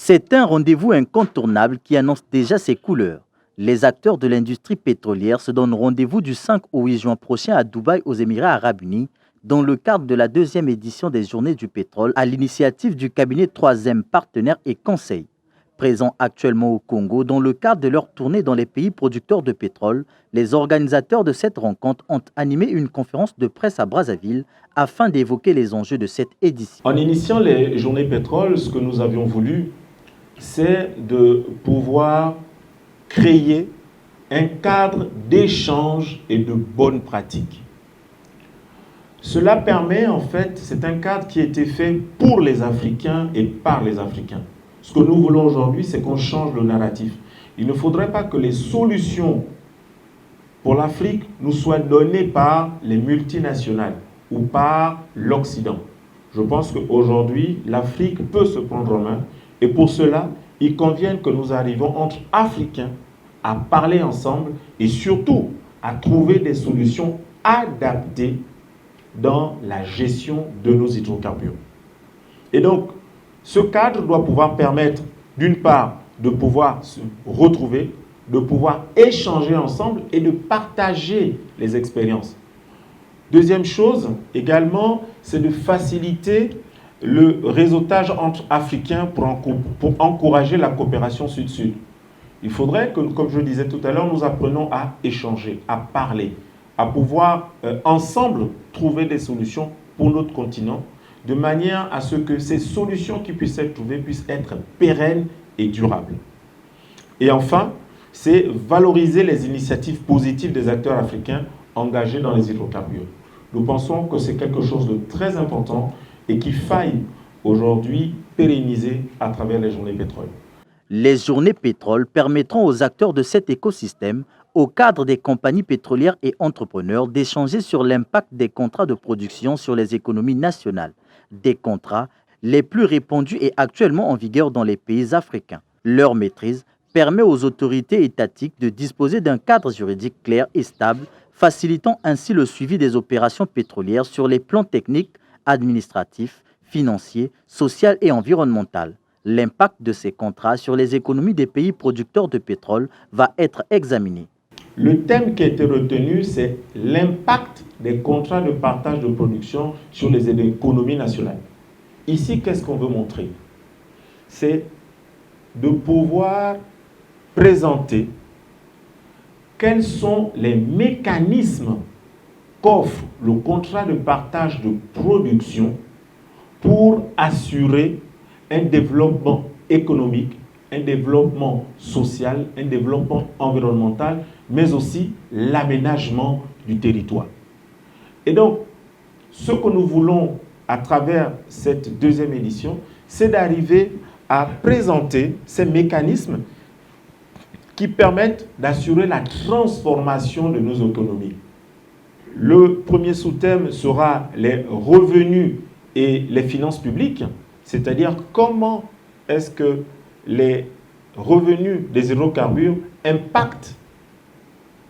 C'est un rendez-vous incontournable qui annonce déjà ses couleurs. Les acteurs de l'industrie pétrolière se donnent rendez-vous du 5 au 8 juin prochain à Dubaï, aux Émirats arabes unis, dans le cadre de la deuxième édition des Journées du pétrole, à l'initiative du cabinet 3e Partenaires et Conseil. Présents actuellement au Congo, dans le cadre de leur tournée dans les pays producteurs de pétrole, les organisateurs de cette rencontre ont animé une conférence de presse à Brazzaville afin d'évoquer les enjeux de cette édition. En initiant les Journées pétrole, ce que nous avions voulu, c'est de pouvoir créer un cadre d'échange et de bonnes pratiques. Cela permet, en fait, c'est un cadre qui a été fait pour les Africains et par les Africains. Ce que nous voulons aujourd'hui, c'est qu'on change le narratif. Il ne faudrait pas que les solutions pour l'Afrique nous soient données par les multinationales ou par l'Occident. Je pense qu'aujourd'hui, l'Afrique peut se prendre en main et pour cela, il convient que nous arrivions entre Africains à parler ensemble et surtout à trouver des solutions adaptées dans la gestion de nos hydrocarbures. Et donc, ce cadre doit pouvoir permettre, d'une part, de pouvoir se retrouver, de pouvoir échanger ensemble et de partager les expériences. Deuxième chose, également, c'est de faciliter le réseautage entre Africains pour encourager la coopération sud-sud. Il faudrait que, comme je disais tout à l'heure, nous apprenions à échanger, à parler, à pouvoir ensemble trouver des solutions pour notre continent, de manière à ce que ces solutions qui puissent être trouvées puissent être pérennes et durables. Et enfin, c'est valoriser les initiatives positives des acteurs africains engagés dans les hydrocarbures. Nous pensons que c'est quelque chose de très important et qu'il faille aujourd'hui pérenniser à travers les journées pétrole. Les journées pétrole permettront aux acteurs de cet écosystème, au cadre des compagnies pétrolières et entrepreneurs, d'échanger sur l'impact des contrats de production sur les économies nationales, des contrats les plus répandus et actuellement en vigueur dans les pays africains. Leur maîtrise permet aux autorités étatiques de disposer d'un cadre juridique clair et stable, facilitant ainsi le suivi des opérations pétrolières sur les plans techniques, administratifs, financiers, social et environnemental. L'impact de ces contrats sur les économies des pays producteurs de pétrole va être examiné. Le thème qui a été retenu, c'est l'impact des contrats de partage de production sur les économies nationales. Ici, qu'est-ce qu'on veut montrer? C'est de pouvoir présenter quels sont les mécanismes qu'offre le contrat de partage de production pour assurer un développement économique, un développement social, un développement environnemental, mais aussi l'aménagement du territoire. Et donc, ce que nous voulons à travers cette deuxième édition, c'est d'arriver à présenter ces mécanismes qui permettent d'assurer la transformation de nos économies. Le premier sous-thème sera les revenus et les finances publiques, c'est-à-dire comment est-ce que les revenus des hydrocarbures impactent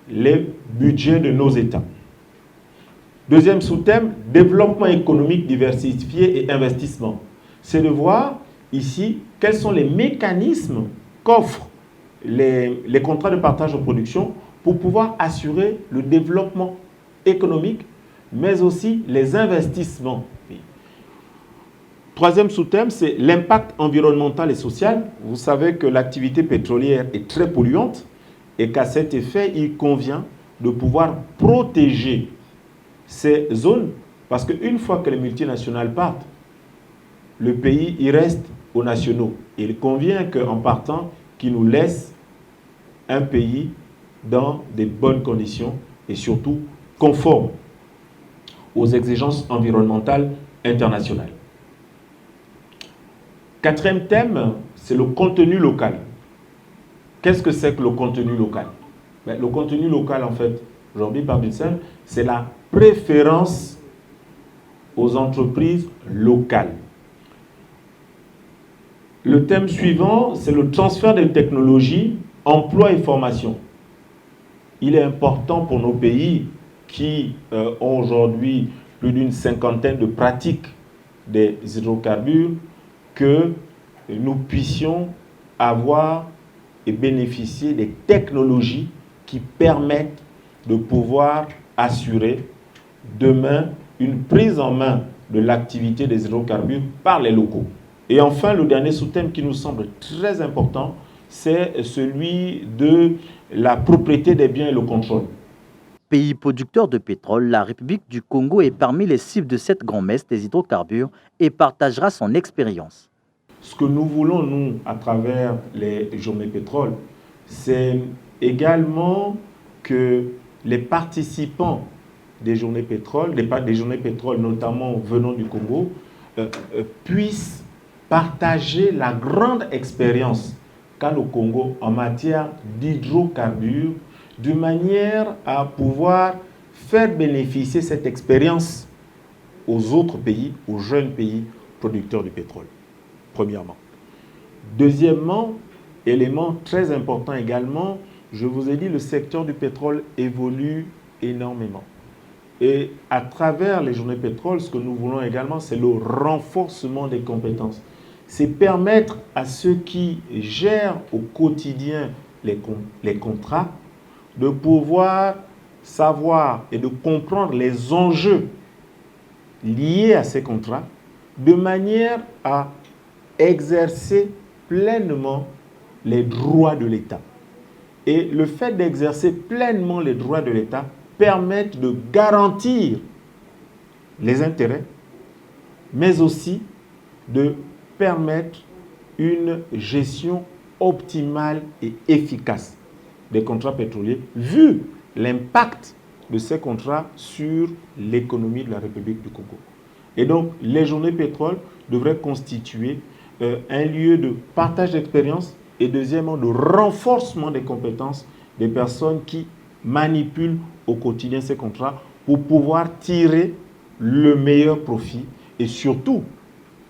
les budgets de nos États. Deuxième sous-thème, développement économique diversifié et investissement. C'est de voir ici quels sont les mécanismes qu'offrent les contrats de partage de production pour pouvoir assurer le développement économique, mais aussi les investissements. Troisième sous-thème, c'est l'impact environnemental et social. Vous savez que l'activité pétrolière est très polluante et qu'à cet effet, il convient de pouvoir protéger ces zones parce qu'une fois que les multinationales partent, le pays y reste aux nationaux. Il convient qu'en partant, qu'ils nous laissent un pays dans des bonnes conditions et surtout conforme aux exigences environnementales internationales. Quatrième thème, c'est le contenu local. Qu'est-ce que c'est que le contenu local? Le contenu local, en fait, aujourd'hui par Bilsen, c'est la préférence aux entreprises locales. Le thème suivant, c'est le transfert des technologies, emploi et formation. Il est important pour nos pays qui ont aujourd'hui plus d'une cinquantaine de pratiques des hydrocarbures que nous puissions avoir et bénéficier des technologies qui permettent de pouvoir assurer demain une prise en main de l'activité des hydrocarbures par les locaux. Et enfin, le dernier sous-thème qui nous semble très important, c'est celui de la propriété des biens et le contrôle. Pays producteur de pétrole, la République du Congo est parmi les cibles de cette grand-messe des hydrocarbures et partagera son expérience. Ce que nous voulons, nous, à travers les journées pétrole, c'est également que les participants des journées pétrole, des journées pétrole notamment venant du Congo, puissent partager la grande expérience qu'a le Congo en matière d'hydrocarbures, de manière à pouvoir faire bénéficier cette expérience aux autres pays, aux jeunes pays producteurs de pétrole, premièrement. Deuxièmement, élément très important également, je vous ai dit, le secteur du pétrole évolue énormément. Et à travers les journées pétrole, ce que nous voulons également, c'est le renforcement des compétences. C'est permettre à ceux qui gèrent au quotidien les contrats de pouvoir savoir et de comprendre les enjeux liés à ces contrats de manière à exercer pleinement les droits de l'État. Et le fait d'exercer pleinement les droits de l'État permet de garantir les intérêts, mais aussi de permettre une gestion optimale et efficace des contrats pétroliers, vu l'impact de ces contrats sur l'économie de la République du Congo. Et donc, les journées pétrole devraient constituer un lieu de partage d'expérience et deuxièmement de renforcement des compétences des personnes qui manipulent au quotidien ces contrats pour pouvoir tirer le meilleur profit et surtout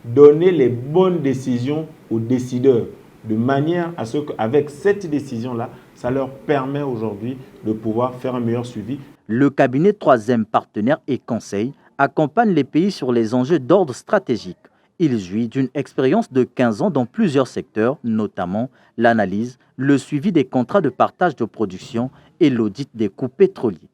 donner les bonnes décisions aux décideurs de manière à ce qu'avec cette décision-là, ça leur permet aujourd'hui de pouvoir faire un meilleur suivi. Le cabinet troisième partenaire et conseil accompagne les pays sur les enjeux d'ordre stratégique. Il jouit d'une expérience de 15 ans dans plusieurs secteurs, notamment l'analyse, le suivi des contrats de partage de production et l'audit des coûts pétroliers.